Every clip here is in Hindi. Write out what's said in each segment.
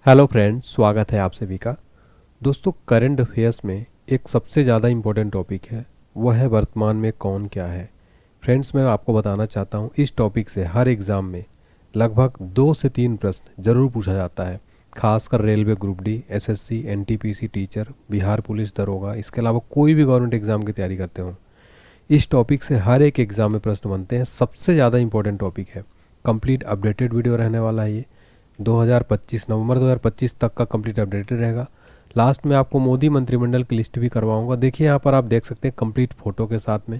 हेलो फ्रेंड्स, स्वागत है आप सभी का। दोस्तों, करंट अफेयर्स में एक सबसे ज़्यादा इम्पोर्टेंट टॉपिक है, वो है वर्तमान में कौन क्या है। फ्रेंड्स, मैं आपको बताना चाहता हूँ इस टॉपिक से हर एग्ज़ाम में लगभग 2 से 3 प्रश्न जरूर पूछा जाता है। खासकर railway group D, SSC, NTPC teacher, Bihar police दरोगा, इसके अलावा कोई भी गवर्नमेंट एग्ज़ाम की तैयारी करते हो, इस टॉपिक से हर एक एग्ज़ाम में प्रश्न बनते हैं। सबसे ज़्यादा इंपॉर्टेंट टॉपिक है। कंप्लीट अपडेटेड वीडियो रहने वाला है ये। 2025 नवंबर 2025 तक का कंप्लीट अपडेटेड रहेगा। लास्ट में आपको मोदी मंत्रिमंडल की लिस्ट भी करवाऊंगा। देखिए यहाँ पर आप देख सकते हैं कंप्लीट फ़ोटो के साथ में।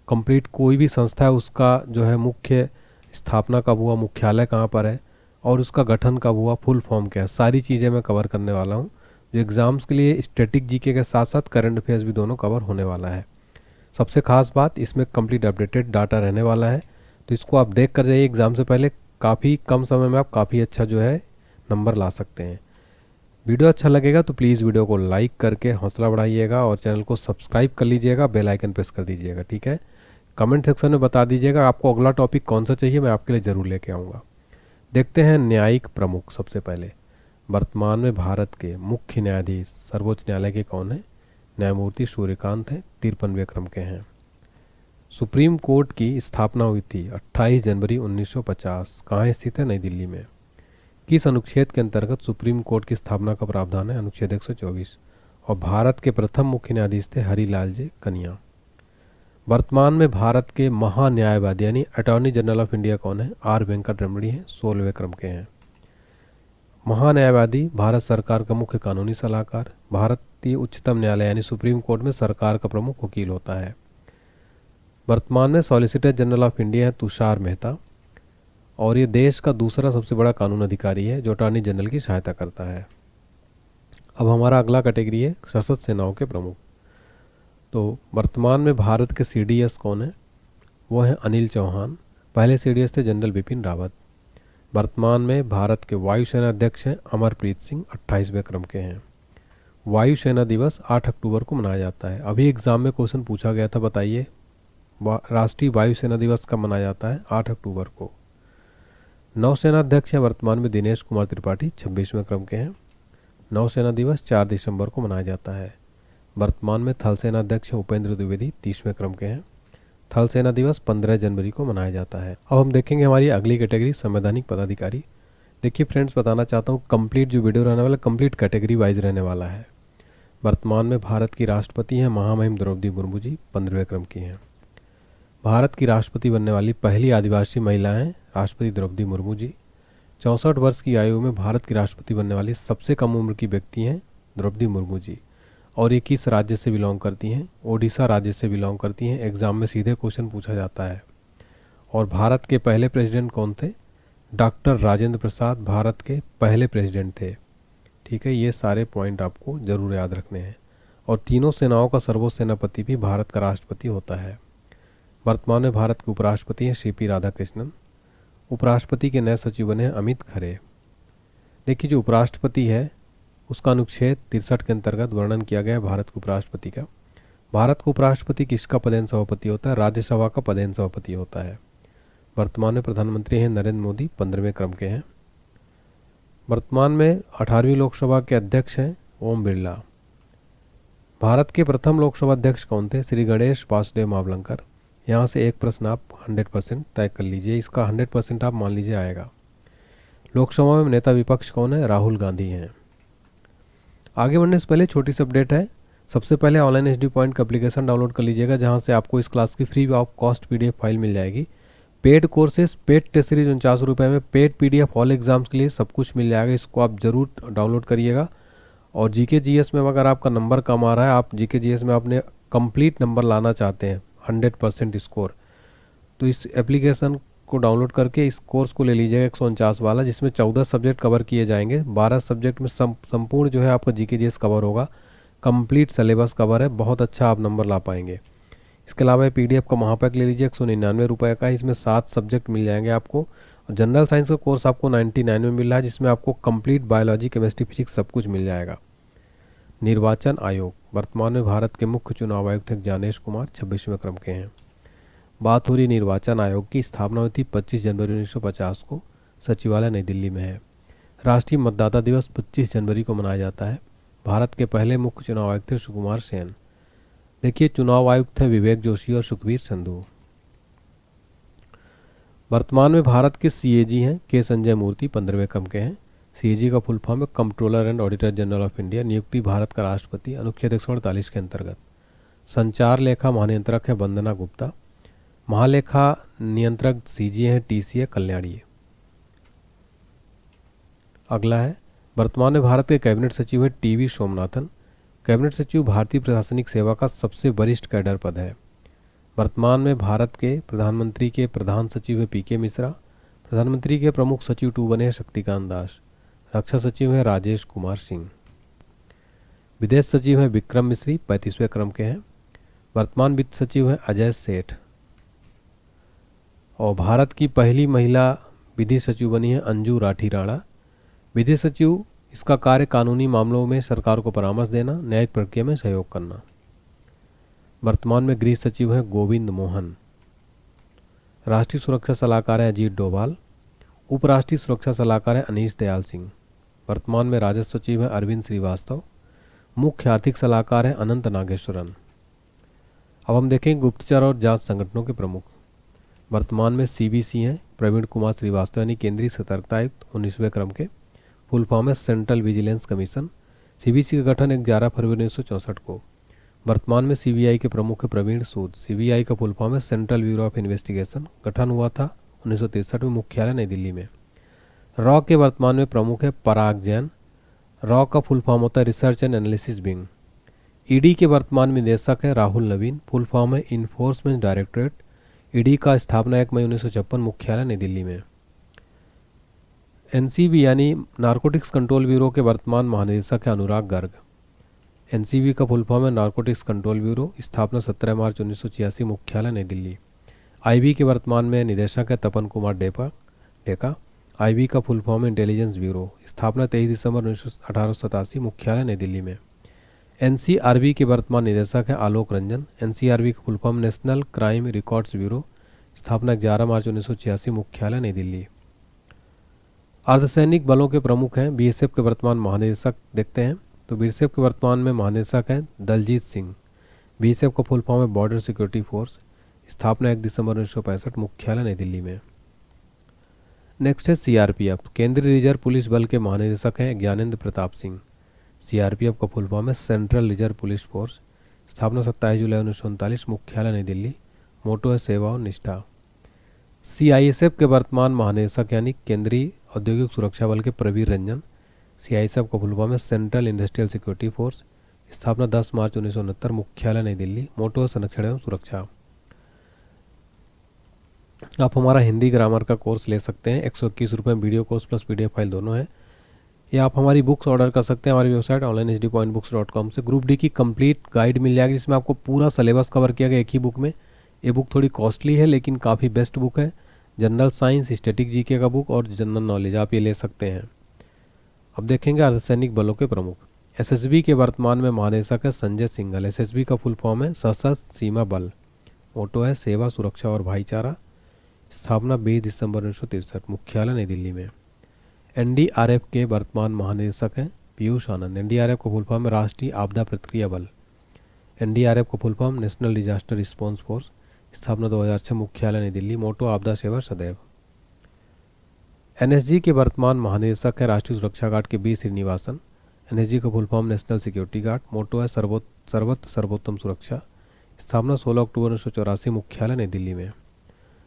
कंप्लीट कोई भी संस्था है उसका जो है मुख्य स्थापना कब हुआ, मुख्यालय कहाँ पर है और उसका गठन कब हुआ, फुल फॉर्म क्या है, सारी चीज़ें मैं कवर करने वाला हूँ। जो एग्ज़ाम्स के लिए स्टैटिक जीके के साथ साथ करंट अफेयर्स भी दोनों कवर होने वाला है। सबसे खास बात, इसमें कंप्लीट अपडेटेड डाटा रहने वाला है, तो इसको आप देख कर जाइए। एग्ज़ाम से पहले काफ़ी कम समय में आप काफ़ी अच्छा जो है नंबर ला सकते हैं। वीडियो अच्छा लगेगा तो प्लीज़ वीडियो को लाइक करके हौसला बढ़ाइएगा और चैनल को सब्सक्राइब कर लीजिएगा, बेल आइकन प्रेस कर दीजिएगा, ठीक है। कमेंट सेक्शन में बता दीजिएगा आपको अगला टॉपिक कौन सा चाहिए, मैं आपके लिए ज़रूर लेके आऊँगा। देखते हैं न्यायिक प्रमुख। सबसे पहले वर्तमान में भारत के मुख्य न्यायाधीश सर्वोच्च न्यायालय के कौन है? न्यायमूर्ति सूर्यकांत हैं, 53वें क्रम के हैं। सुप्रीम कोर्ट की स्थापना हुई थी 28 जनवरी 1950। कहाँ स्थित है? नई दिल्ली में। किस अनुच्छेद के अंतर्गत सुप्रीम कोर्ट की स्थापना का प्रावधान है? अनुच्छेद 124। और भारत के प्रथम मुख्य न्यायाधीश थे हरिलाल जे कनिया। वर्तमान में भारत के महान्यायवादी यानी अटॉर्नी जनरल ऑफ इंडिया कौन है? आर वेंकट रमणी हैं, 16वें क्रम के हैं। महान्यायवादी भारत सरकार का मुख्य कानूनी सलाहकार, भारतीय उच्चतम न्यायालय यानी सुप्रीम कोर्ट में सरकार का प्रमुख वकील होता है। वर्तमान में सॉलिसिटर जनरल ऑफ इंडिया है तुषार मेहता, और ये देश का दूसरा सबसे बड़ा कानून अधिकारी है जो अटॉर्नी जनरल की सहायता करता है। अब हमारा अगला कैटेगरी है सशस्त्र सेनाओं के प्रमुख। तो वर्तमान में भारत के सीडीएस कौन है? वो हैं अनिल चौहान। पहले सीडीएस थे जनरल बिपिन रावत। वर्तमान में भारत के वायुसेना अध्यक्ष हैं अमरप्रीत सिंह, 28वें क्रम के हैं। वायुसेना दिवस 8 अक्टूबर को मनाया जाता है। अभी एग्जाम में क्वेश्चन पूछा गया था, बताइए राष्ट्रीय वायुसेना दिवस कब मनाया जाता है? 8 अक्टूबर को। नौसेना अध्यक्ष हैं वर्तमान में दिनेश कुमार त्रिपाठी, 26वें क्रम के हैं। नौसेना दिवस 4 दिसंबर को मनाया जाता है। वर्तमान में थल सेना अध्यक्ष हैं उपेंद्र द्विवेदी, 30वें क्रम के हैं। थल सेना दिवस 15 जनवरी को मनाया जाता है। अब हम देखेंगे हमारी अगली कैटेगरी संवैधानिक पदाधिकारी। देखिए फ्रेंड्स, बताना चाहता हूँ कंप्लीट जो वीडियो रहने वाला कंप्लीट कैटेगरी वाइज रहने वाला है। वर्तमान में भारत की राष्ट्रपति हैं महामहिम द्रौपदी मुर्मू जी, 15वें क्रम की हैं। भारत की राष्ट्रपति बनने वाली पहली आदिवासी महिला हैं राष्ट्रपति द्रौपदी मुर्मू जी। 64 वर्ष की आयु में भारत की राष्ट्रपति बनने वाली सबसे कम उम्र की व्यक्ति हैं द्रौपदी मुर्मू जी। और ये किस राज्य से बिलोंग करती हैं? ओडिशा राज्य से बिलोंग करती हैं। एग्जाम में सीधे क्वेश्चन पूछा जाता है। और भारत के पहले प्रेसिडेंट कौन थे? डॉक्टर राजेंद्र प्रसाद भारत के पहले प्रेसिडेंट थे। ठीक है, ये सारे पॉइंट आपको जरूर याद रखने हैं। और तीनों सेनाओं का सर्वोच्च सेनापति भी भारत का राष्ट्रपति होता है। वर्तमान में भारत के उपराष्ट्रपति हैं सीपी राधाकृष्णन। उपराष्ट्रपति के नए सचिव बने हैं अमित खरे। देखिए, जो उपराष्ट्रपति है उसका अनुच्छेद 63 के अंतर्गत वर्णन किया गया है भारत के उपराष्ट्रपति का। भारत का उपराष्ट्रपति किसका पदेन सभापति होता है? राज्यसभा का पदेन सभापति होता है। वर्तमान में प्रधानमंत्री हैं नरेंद्र मोदी, 15वें क्रम के हैं। वर्तमान में 18वीं लोकसभा के अध्यक्ष हैं ओम बिरला। भारत के प्रथम लोकसभा अध्यक्ष कौन थे? श्री गणेश वासुदेव मावलंकर। यहाँ से एक प्रश्न आप 100% तय कर लीजिए, इसका 100% आप मान लीजिए आएगा। लोकसभा में नेता विपक्ष कौन है? राहुल गांधी हैं। आगे बढ़ने से पहले छोटी सी अपडेट है। सबसे पहले ऑनलाइन एचडी पॉइंट का एप्लीकेशन डाउनलोड कर लीजिएगा, जहाँ से आपको इस क्लास की free of cost PDF file मिल जाएगी। Paid courses, paid test series 49 रुपये में, पेड पीडीएफ ऑल एग्जाम्स के लिए सब कुछ मिल जाएगा। इसको आप ज़रूर डाउनलोड करिएगा। और जीके जीएस में अगर आपका नंबर कम आ रहा है, आप जीके जीएस में अपने कंप्लीट नंबर लाना चाहते हैं 100% स्कोर, तो इस एप्लीकेशन को डाउनलोड करके इस कोर्स को ले लीजिएगा 149 वाला, जिसमें 14 सब्जेक्ट कवर किए जाएंगे। 12 सब्जेक्ट में संपूर्ण जो है आपका जीके जीएस कवर होगा। कंप्लीट सिलेबस कवर है, बहुत अच्छा आप नंबर ला पाएंगे। इसके अलावा पीडीएफ का महापैक ले लीजिए, 199 रुपये का है। इसमें 7 सब्जेक्ट मिल जाएंगे आपको। और जनरल साइंस का कोर्स आपको 99 में मिल रहा है, जिसमें आपको कंप्लीट बायोलॉजी, केमिस्ट्री, फिजिक्स सब कुछ मिल जाएगा। निर्वाचन आयोग। वर्तमान में भारत के मुख्य चुनाव आयुक्त हैं ज्ञानेश कुमार, 26वें क्रम के हैं। बात हो रही निर्वाचन आयोग की। स्थापना हुई थी 25 जनवरी 1950 को। सचिवालय नई दिल्ली में है। राष्ट्रीय मतदाता दिवस 25 जनवरी को मनाया जाता है। भारत के पहले मुख्य चुनाव आयुक्त थे सुकुमार सेन। देखिए चुनाव आयुक्त थे विवेक जोशी और सुखबीर संधू। वर्तमान में भारत के सीएजी हैं के संजय मूर्ति, 15वें क्रम के हैं। सीएजी का फुल फॉर्म है controller and auditor general of India. नियुक्ति भारत का राष्ट्रपति, अनुच्छेद 148 के अंतर्गत। संचार लेखा महानियंत्रक है वंदना गुप्ता। महालेखा नियंत्रक सीजी हैं टीसीए कल्याणी। अगला है वर्तमान में भारत के कैबिनेट सचिव है टीवी सोमनाथन। कैबिनेट सचिव भारतीय प्रशासनिक सेवा का सबसे वरिष्ठ कैडर पद है। वर्तमान में भारत के प्रधानमंत्री के प्रधान सचिव है पीके मिश्रा। प्रधानमंत्री के प्रमुख सचिव 2 बने हैं शक्तिकांत दास। रक्षा सचिव है राजेश कुमार सिंह। विदेश सचिव है विक्रम मिश्री, 35वें क्रम के हैं। वर्तमान वित्त सचिव है अजय सेठ। और भारत की पहली महिला विधि सचिव बनी है अंजू राठी राणा। विधि सचिव, इसका कार्य कानूनी मामलों में सरकार को परामर्श देना, न्यायिक प्रक्रिया में सहयोग करना। वर्तमान में गृह सचिव हैं गोविंद मोहन। राष्ट्रीय सुरक्षा सलाहकार है अजीत डोभाल। उपराष्ट्रीय सुरक्षा सलाहकार है अनीश दयाल सिंह। वर्तमान में राजस्व सचिव है अरविंद श्रीवास्तव। मुख्य आर्थिक सलाहकार है अनंत नागेश्वरन। अब हम देखें गुप्तचर और जांच संगठनों के प्रमुख। वर्तमान में सीबीसी हैं प्रवीण कुमार श्रीवास्तव, यानी केंद्रीय सतर्कता आयुक्त, 19वें क्रम के। फुल फॉर्म है सेंट्रल विजिलेंस कमीशन। सीबीसी का गठन 11 फरवरी 1964 को। वर्तमान में सीबीआई के प्रमुख है प्रवीण सूद। सीबीआई का फुल फॉर्म है सेंट्रल ब्यूरो ऑफ इन्वेस्टिगेशन। गठन हुआ था 1963 में, मुख्यालय नई दिल्ली में। रॉ के वर्तमान में प्रमुख है पराग जैन। रॉ का फुल फॉर्म होता है research and analysis wing. ED के वर्तमान में निदेशक है राहुल नवीन। फुल फॉर्म है इन्फोर्समेंट डायरेक्टरेट। ईडी का स्थापना 1 मई 1956, मुख्यालय नई दिल्ली में। एनसीबी यानी नारकोटिक्स कंट्रोल ब्यूरो के वर्तमान महानिदेशक है अनुराग गर्ग। एनसीबी का फुल फॉर्म है नारकोटिक्स कंट्रोल ब्यूरो। स्थापना 17 मार्च 1986, मुख्यालय नई दिल्ली। आईबी के वर्तमान में निदेशक है तपन कुमार डेका। आईबी का फुल फॉर्म है इंटेलिजेंस ब्यूरो। स्थापना 23 दिसंबर 1887, मुख्यालय नई दिल्ली में। एनसीआरबी के वर्तमान निदेशक है आलोक रंजन। एनसीआरबी का full form national crime records bureau. स्थापना 11 मार्च 1986, मुख्यालय नई दिल्ली। अर्धसैनिक बलों के प्रमुख हैं बीएसएफ के वर्तमान महानिदेशक देखते हैं तो बीएसएफ के वर्तमान में महानिदेशक हैं दलजीत सिंह। बीएसएफ का फुल फॉर्म है बॉर्डर सिक्योरिटी फोर्स। स्थापना 1 दिसंबर 1965, मुख्यालय नई दिल्ली में। नेक्स्ट है सीआरपीएफ। केंद्रीय रिजर्व पुलिस बल के महानिदेशक हैं ज्ञानेंद्र प्रताप सिंह। सीआरपीएफ का फुल फॉर्म है सेंट्रल रिजर्व पुलिस फोर्स। स्थापना 27 जुलाई 1939, मुख्यालय नई दिल्ली। मोटो है सेवा और निष्ठा। सीआईएसएफ के वर्तमान महानिदेशक यानी केंद्रीय औद्योगिक सुरक्षा बल के प्रवीर रंजन। सीआईएसएफ का फुल फॉर्म है सेंट्रल इंडस्ट्रियल सिक्योरिटी फोर्स। स्थापना 10 मार्च 1969, मुख्यालय नई दिल्ली। मोटो है संरक्षण एवं सुरक्षा। आप हमारा हिंदी ग्रामर का कोर्स ले सकते हैं, 121 रुपये video course plus PDF file दोनों है। या आप हमारी बुक्स ऑर्डर कर सकते हैं हमारी वेबसाइट onlinehd.books.com से। ग्रुप डी की कंप्लीट गाइड मिल जाएगी जिसमें आपको पूरा सिलेबस कवर किया गया एक ही बुक में। ये बुक थोड़ी कॉस्टली है लेकिन काफ़ी बेस्ट बुक है। जनरल साइंस, स्टैटिक जीके का बुक और जनरल नॉलेज, आप ये ले सकते हैं। अब देखेंगे अर्धसैनिक बलों के प्रमुख। एसएसबी के वर्तमान में महानिदेशक है संजय सिंघल। एसएसबी का फुल फॉर्म है सशस्त्र सीमा बल। मोटो है सेवा, सुरक्षा और भाईचारा। स्थापना 20 दिसंबर 1963, मुख्यालय नई दिल्ली में। एनडीआरएफ के वर्तमान महानिदेशक हैं पीयूष आनंद। एनडीआरएफ का फुल फॉर्म है राष्ट्रीय आपदा प्रतिक्रिया बल। एनडीआरएफ का full form national disaster response force. स्थापना 2006, मुख्यालय नई दिल्ली। मोटो आपदा सेवा सदैव। एनएसजी के वर्तमान महानिदेशक है राष्ट्रीय सुरक्षा गार्ड के बी श्रीनिवासन। एनएसजी का full form national security guard. Motto है सर्वत्र सर्वोत्तम सुरक्षा। स्थापना 16 अक्टूबर 1984, मुख्यालय नई दिल्ली में।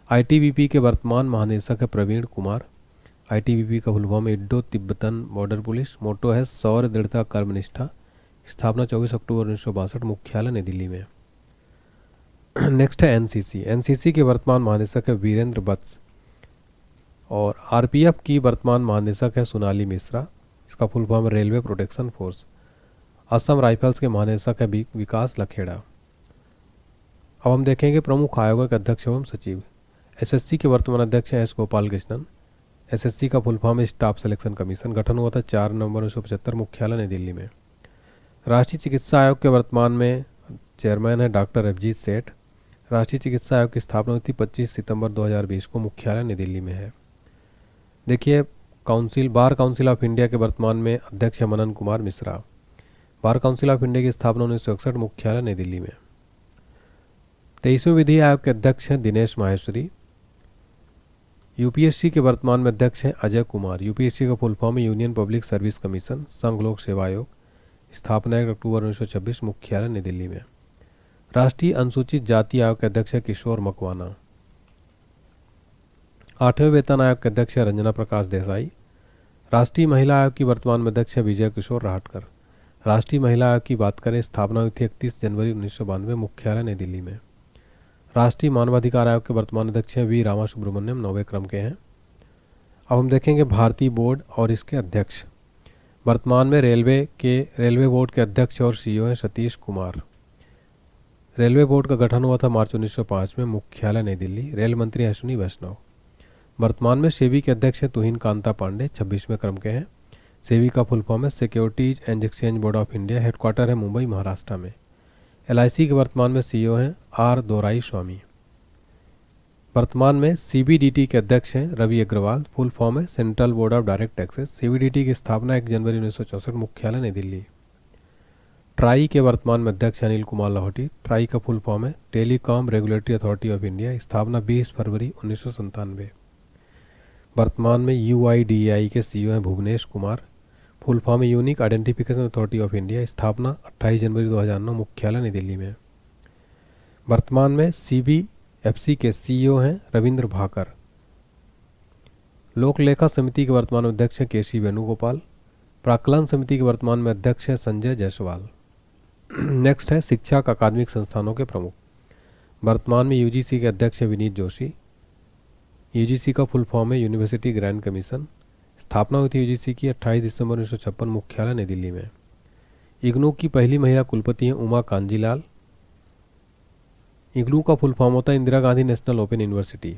आईटीबीपी के वर्तमान महानिदेशक है प्रवीण कुमार। आईटीबीपी का फुल फॉर्म है इंडो तिब्बतन बॉर्डर पुलिस। मोटो है शौर्य, दृढ़ता, कर्मनिष्ठा। स्थापना 24 अक्टूबर 1962, मुख्यालय नई दिल्ली में। नेक्स्ट है एनसीसी। एनसीसी के वर्तमान महानिदेशक है वीरेंद्र वत्स। और आरपीएफ की वर्तमान महानिदेशक है सोनाली मिश्रा। इसका फुल फॉर्म है railway protection force. Assam rifles के महानिदेशक है विकास लखेड़ा। अब हम देखेंगे प्रमुख आयोगों के अध्यक्ष एवं सचिव। एसएससी के वर्तमान अध्यक्ष हैं एस गोपाल कृष्णन। एसएससी का फुल फॉर्म है स्टाफ सिलेक्शन कमीशन। गठन हुआ था 4 नवंबर 1975, मुख्यालय नई दिल्ली में। राष्ट्रीय चिकित्सा आयोग के वर्तमान में चेयरमैन है डॉक्टर अभिजीत सेठ। राष्ट्रीय चिकित्सा आयोग की स्थापना हुई थी 25 सितंबर 2020 को, मुख्यालय नई दिल्ली में है। देखिए बार काउंसिल ऑफ इंडिया के वर्तमान में अध्यक्ष है Manan Kumar Mishra. Bar council of India की स्थापना 1961, मुख्यालय नई दिल्ली में। 23वें विधि आयोग के अध्यक्ष हैं दिनेश माहेश्वरी। यूपीएससी के वर्तमान में अध्यक्ष हैं अजय कुमार। यूपीएससी का फुल फॉर्म है यूनियन पब्लिक सर्विस कमीशन, संघ लोक सेवा आयोग। स्थापना 1 अक्टूबर 1926, मुख्यालय नई दिल्ली में। राष्ट्रीय अनुसूचित जाति आयोग के अध्यक्ष है किशोर मकवाना। 8वें वेतन आयोग के अध्यक्ष है रंजना प्रकाश देसाई। राष्ट्रीय महिला आयोग की वर्तमान में अध्यक्ष है विजय किशोर राहटकर। राष्ट्रीय महिला आयोग की बात करें, स्थापना हुई थी 31 जनवरी 1992, मुख्यालय नई दिल्ली में। राष्ट्रीय मानवाधिकार आयोग के वर्तमान अध्यक्ष हैं वी रामा सुब्रमण्यम, 9वें क्रम के हैं। अब हम देखेंगे भारतीय बोर्ड और इसके अध्यक्ष। वर्तमान में रेलवे बोर्ड के अध्यक्ष और सीईओ हैं सतीश कुमार। रेलवे बोर्ड का गठन हुआ था मार्च 1905 में, मुख्यालय नई दिल्ली। रेल मंत्री अश्विनी वैष्णव। वर्तमान में सेबी के अध्यक्ष हैं तुहिन कांता पांडे, 26वें क्रम के हैं। सेबी का फुल फॉर्म है securities and exchange board of India. Headquarter है मुंबई, महाराष्ट्र में। एलआईसी के वर्तमान में सीईओ हैं आर दोराई स्वामी। वर्तमान में सीबीडीटी के अध्यक्ष हैं रवि अग्रवाल। फुल फॉर्म है central board of direct taxes. CBDT की स्थापना 1 जनवरी 1964, मुख्यालय नई दिल्ली। ट्राई के वर्तमान में अध्यक्ष अनिल कुमार लाहौटी। ट्राई का फुल फॉर्म है telecom regulatory authority of India. स्थापना 20 फरवरी 1997। वर्तमान में यूआईडीएआई के सीईओ हैं भुवनेश कुमार। फुल फॉर्म है unique identification authority of India. स्थापना 28 जनवरी 2009, मुख्यालय नई दिल्ली में। वर्तमान में सीबीएफसी के सीईओ हैं रविंद्र भाकर। लोक लेखा समिति के वर्तमान अध्यक्ष हैं केसी वेणुगोपाल। प्राक्कलन समिति के वर्तमान में अध्यक्ष हैं संजय जायसवाल। नेक्स्ट है शिक्षक अकादमिक संस्थानों के प्रमुख। वर्तमान में यूजीसी के अध्यक्ष हैं विनीत जोशी। यूजीसी का फुल फॉर्म है यूनिवर्सिटी ग्रैंड कमीशन। स्थापना हुई थी यूजीसी की 28 दिसंबर 1956, मुख्यालय नई दिल्ली में। इग्नू की पहली महिला कुलपति हैं उमा कांजीलाल। इग्नू का फुल फॉर्म होता है Indira Gandhi national open university.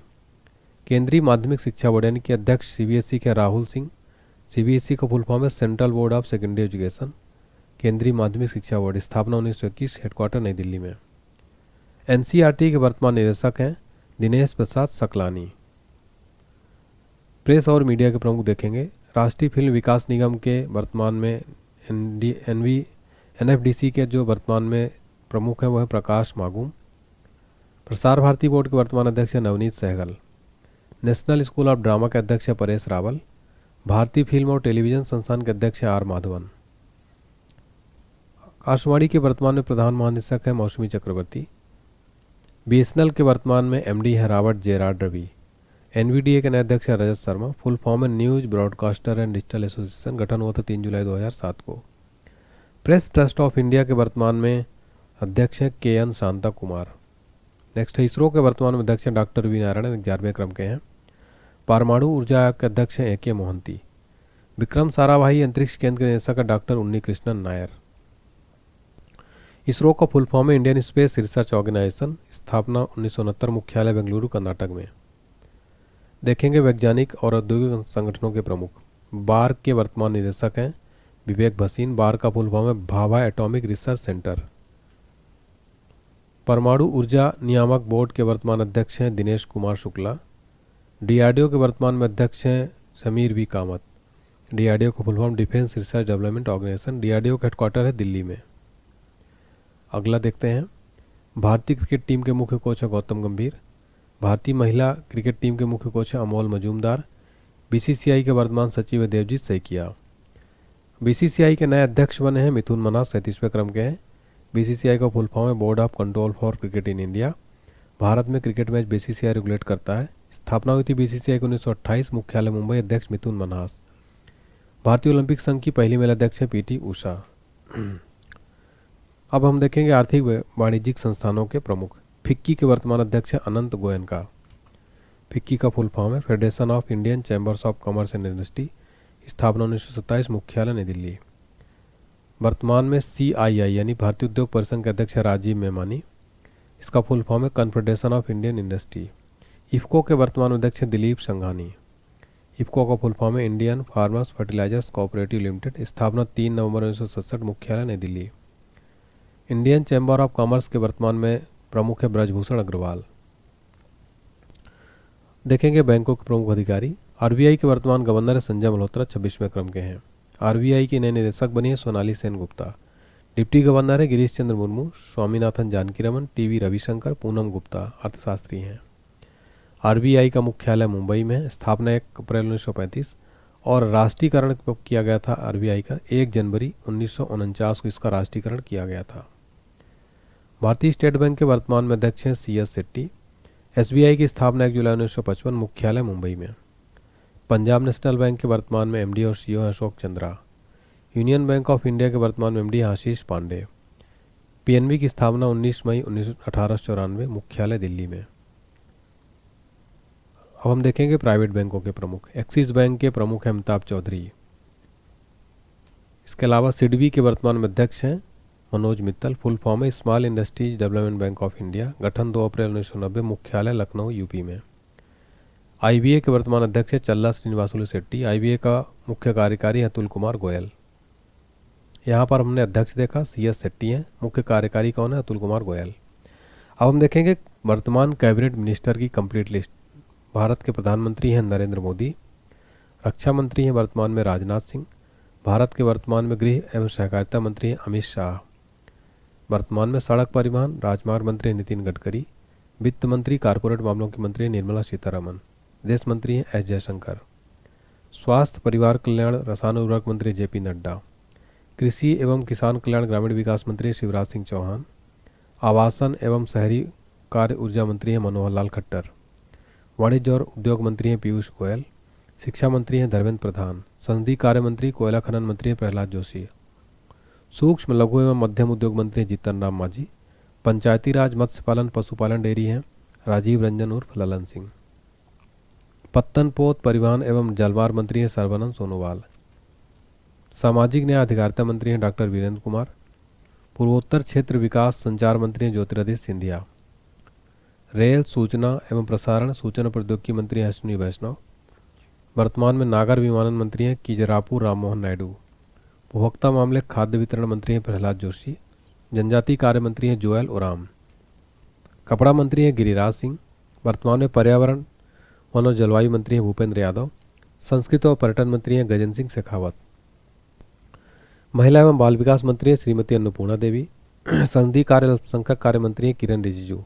केंद्रीय माध्यमिक शिक्षा बोर्ड यानी कि अध्यक्ष सीबीएसई के राहुल सिंह। सीबीएसई का फुल फॉर्म है central board of secondary education, केंद्रीय माध्यमिक शिक्षा बोर्ड। स्थापना 1921, हेडक्वार्टर नई दिल्ली में। एनसीईआरटी के वर्तमान निदेशक हैं दिनेश प्रसाद सकलानी। प्रेस और मीडिया के प्रमुख देखेंगे। राष्ट्रीय फिल्म विकास निगम के वर्तमान में एनएफडीसी के जो वर्तमान में प्रमुख हैं वह है प्रकाश मागुम। प्रसार भारती बोर्ड के वर्तमान अध्यक्ष है Navneet Sehgal. National School of Drama के अध्यक्ष है परेश रावल। भारतीय फिल्म और टेलीविजन संस्थान के अध्यक्ष है आर माधवन। आकाशवाणी के वर्तमान में प्रधान महानिदेशक है मौसमी चक्रवर्ती। बीएसएनएल के वर्तमान में एमडी है रॉबर्ट जेरार्ड रवि। एनवीडीए के नए अध्यक्ष है रजत शर्मा। फुल फॉर्म है news broadcaster and digital association. गठन हुआ था 3 जुलाई 2007 को। प्रेस ट्रस्ट ऑफ इंडिया के वर्तमान में अध्यक्ष हैं के एन शांता कुमार। नेक्स्ट है इसरो के वर्तमान में अध्यक्ष हैं डॉक्टर वी नारायणन, 11वें क्रम के हैं। परमाणु ऊर्जा आयोग के अध्यक्ष हैं ए.के. मोहंती। विक्रम साराभाई अंतरिक्ष केंद्र के निदेशक है डॉक्टर उन्नी कृष्णन नायर। इसरो का फुल फॉर्म है इंडियन स्पेस रिसर्च ऑर्गेनाइजेशन। स्थापना 1969, मुख्यालय बेंगलुरु कर्नाटक में। देखेंगे वैज्ञानिक और औद्योगिक संगठनों के प्रमुख। बार के वर्तमान निदेशक हैं विवेक भसीन। बार का फुल फॉर्म है भाभा एटॉमिक रिसर्च सेंटर। परमाणु ऊर्जा नियामक बोर्ड के वर्तमान अध्यक्ष हैं दिनेश कुमार शुक्ला। डीआरडीओ के वर्तमान में अध्यक्ष हैं समीर वी कामत। डीआरडीओ का full form defence research development organisation. DRDO का हेडक्वार्टर है दिल्ली में। अगला देखते हैं। भारतीय क्रिकेट टीम के मुख्य कोच है गौतम गंभीर। भारतीय महिला क्रिकेट टीम के मुख्य कोच है अमोल मजूमदार। बीसीसीआई के वर्तमान सचिव है देवजीत सैकिया। बीसीसीआई के नए अध्यक्ष बने हैं मिथुन मन्हास, 37वें क्रम के हैं। बीसीसीआई का फुल फॉर्म है board of control for cricket in India. Bharat में क्रिकेट मैच बीसीसीआई रेगुलेट करता है। स्थापना हुई थी बीसीसीआई को 1928, मुख्यालय मुंबई। अध्यक्ष मिथुन मन्हास। भारतीय ओलंपिक संघ की पहली महिला अध्यक्ष है पीटी उषा। अब हम देखेंगे आर्थिक वाणिज्यिक संस्थानों के प्रमुख। फिक्की के वर्तमान अध्यक्ष है अनंत गोयनका। फिक्की का फुल फॉर्म है federation of Indian chambers of commerce and industry. स्थापना 1927, मुख्यालय नई दिल्ली। वर्तमान में सीआईआई यानी भारतीय उद्योग परिसंघ के अध्यक्ष है राजीव मेमानी। इसका फुल फॉर्म है Confederation of Indian Industry. IFFCO के वर्तमान अध्यक्ष है दिलीप संघानी। इफ्को का फुल फॉर्म है Indian Farmers Fertilisers Cooperative Limited. स्थापना 3 नवंबर 1967, मुख्यालय New Delhi. Indian Chamber of Commerce के वर्तमान में प्रमुख है ब्रजभूषण अग्रवाल। देखेंगे बैंकों के प्रमुख अधिकारी। आरबीआई के वर्तमान गवर्नर है संजय मल्होत्रा, 26वें क्रम के हैं। आरबीआई की नए निदेशक बनी है सोनाली सेन गुप्ता। डिप्टी गवर्नर है गिरीश चंद्र मुर्मू, स्वामीनाथन जानकीरमन, टीवी रविशंकर, पूनम गुप्ता अर्थशास्त्री हैं। आरबीआई का मुख्यालय मुंबई में है। स्थापना 1 अप्रैल 1935 और राष्ट्रीयकरण कब किया गया था आरबीआई का? 1 जनवरी 1949 को इसका राष्ट्रीयकरण किया गया था। भारतीय स्टेट बैंक के वर्तमान में अध्यक्ष हैं CS शेट्टी। एसबीआई की स्थापना 1 जुलाई 1955, मुख्यालय मुंबई में। पंजाब नेशनल बैंक के वर्तमान में एमडी और सीईओ हैं Ashok Chandra. Union bank of India के वर्तमान में एमडी हैं आशीष पांडे। पीएनबी की स्थापना 19 मई 1894, मुख्यालय दिल्ली में। अब हम देखेंगे प्राइवेट बैंकों के प्रमुख। एक्सिस बैंक के प्रमुख हैं अमिताभ चौधरी। इसके अलावा सिडबी के वर्तमान में अध्यक्ष हैं मनोज मित्तल। फुल फॉर्म है small industries development bank of India. गठन 2 अप्रैल 1990, मुख्यालय लखनऊ यूपी में। आईबीए के वर्तमान अध्यक्ष है चल्ला श्रीनिवासुलु शेट्टी। आईबीए का मुख्य कार्यकारी अतुल कुमार गोयल। यहाँ पर हमने अध्यक्ष देखा CS शेट्टी हैं, मुख्य कार्यकारी कौन है? अतुल कुमार गोयल। अब हम देखेंगे वर्तमान कैबिनेट मिनिस्टर की कंप्लीट लिस्ट। भारत के प्रधानमंत्री हैं नरेंद्र मोदी। रक्षा मंत्री हैं वर्तमान में राजनाथ सिंह। भारत के वर्तमान में गृह एवं सहकारिता मंत्री हैं अमित शाह। वर्तमान में सड़क परिवहन राजमार्ग मंत्री हैं नितिन गडकरी। वित्त मंत्री कारपोरेट मामलों की मंत्री हैं निर्मला सीतारमन। विदेश मंत्री हैं एस जयशंकर। स्वास्थ्य परिवार कल्याण रसायन उर्वरक मंत्री JP नड्डा। कृषि एवं किसान कल्याण ग्रामीण विकास मंत्री शिवराज सिंह चौहान। आवासन एवं शहरी कार्य ऊर्जा मंत्री हैं मनोहर लाल खट्टर। वाणिज्य और उद्योग मंत्री हैं पीयूष गोयल। शिक्षा मंत्री हैं धर्मेंद्र प्रधान। संसदीय कार्य मंत्री कोयला खनन मंत्री हैं प्रहलाद जोशी। सूक्ष्म लघु एवं मध्यम उद्योग मंत्री जीतन राम मांझी। पंचायती राज मत्स्य पालन पशुपालन डेयरी हैं राजीव रंजन उर्फ ललन सिंह। पत्तन पोत परिवहन एवं जलमार्ग मंत्री हैं सर्बानंद सोनोवाल। सामाजिक न्याय अधिकारिता मंत्री हैं डॉक्टर वीरेंद्र कुमार। पूर्वोत्तर क्षेत्र विकास संचार मंत्री हैं ज्योतिरादित्य सिंधिया। रेल सूचना एवं प्रसारण सूचना प्रौद्योगिकी मंत्री हैं अश्विनी वैष्णव। वर्तमान में नागर विमानन मंत्री हैं किजरापू राममोहन नायडू। उपभोक्ता मामले खाद्य वितरण मंत्री हैं प्रहलाद जोशी। जनजातीय कार्य मंत्री हैं जोएल ओराम। कपड़ा मंत्री हैं गिरिराज सिंह। वर्तमान में पर्यावरण वन और जलवायु मंत्री हैं भूपेंद्र यादव। संस्कृति और पर्यटन मंत्री हैं गजेंद्र सिंह शेखावत। महिला एवं बाल विकास मंत्री हैं श्रीमती अन्नपूर्णा देवी। संसदीय कार्य अल्पसंख्यक कार्य मंत्री हैं किरण रिजिजू।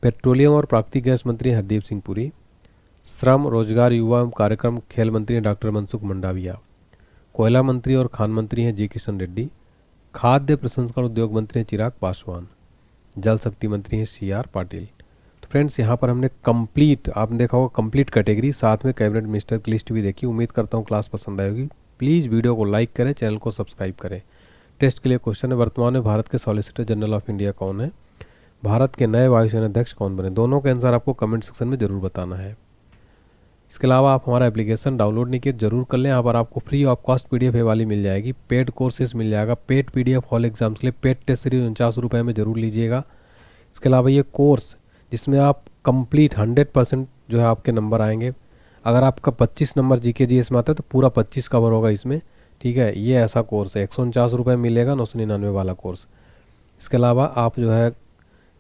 पेट्रोलियम और प्राकृतिक गैस मंत्री हरदीप सिंह पुरी। श्रम रोजगार युवा एवं कार्यक्रम खेल मंत्री हैं डॉक्टर मनसुख मंडाविया। कोयला मंत्री और खान मंत्री हैं जी किशन रेड्डी। खाद्य प्रसंस्करण उद्योग मंत्री हैं चिराग पासवान। जल शक्ति मंत्री हैं CR पाटिल। तो फ्रेंड्स यहाँ पर हमने कंप्लीट, आपने देखा होगा कंप्लीट कैटेगरी, साथ में कैबिनेट मिनिस्टर की लिस्ट भी देखी। उम्मीद करता हूँ क्लास पसंद आई होगी। प्लीज़ वीडियो को लाइक करें, चैनल को सब्सक्राइब करें। टेस्ट के लिए क्वेश्चन है, वर्तमान में भारत के सॉलिसिटर जनरल ऑफ इंडिया कौन है? भारत के नए वायुसेना अध्यक्ष कौन बने? दोनों का आंसर आपको कमेंट सेक्शन में जरूर बताना है। इसके अलावा आप हमारा एप्लीकेशन डाउनलोड नहीं किए जरूर कर लें। यहाँ पर आपको फ्री ऑफ कॉस्ट PDF वाली मिल जाएगी। पेड कोर्सेज मिल जाएगा। पेड PDF ऑल एग्जाम्स के लिए पेड टेस्ट सीरीज 49 रुपये में जरूर लीजिएगा। इसके अलावा ये कोर्स जिसमें आप कंप्लीट 100% जो है आपके नंबर आएंगे। अगर आपका 25 नंबर GK GS में आता है तो पूरा 25 कवर होगा इसमें, ठीक है। ये ऐसा कोर्स है, 149 रुपये मिलेगा 999 वाला कोर्स। इसके अलावा आप जो है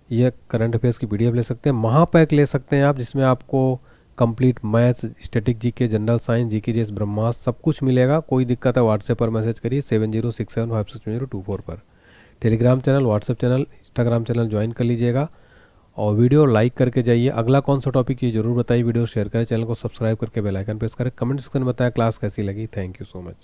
ये करंट अफेयर्स की PDF ले सकते हैं। महापैक ले सकते हैं आप, जिसमें आपको complete maths, static GK, general science, GK GS, ब्रह्मास्त्र सब कुछ मिलेगा। कोई दिक्कत है व्हाट्सएप पर मैसेज करिए 7067567024 पर। Telegram channel, WhatsApp channel, Instagram channel join कर लीजिएगा और वीडियो लाइक करके जाइए। अगला कौन सा टॉपिक चाहिए जरूर बताइए। वीडियो शेयर करें, चैनल को सब्सक्राइब करके बेल आइकन प्रेस करें। कमेंट सेक्शन में बताएं क्लास कैसी लगी। Thank you so much.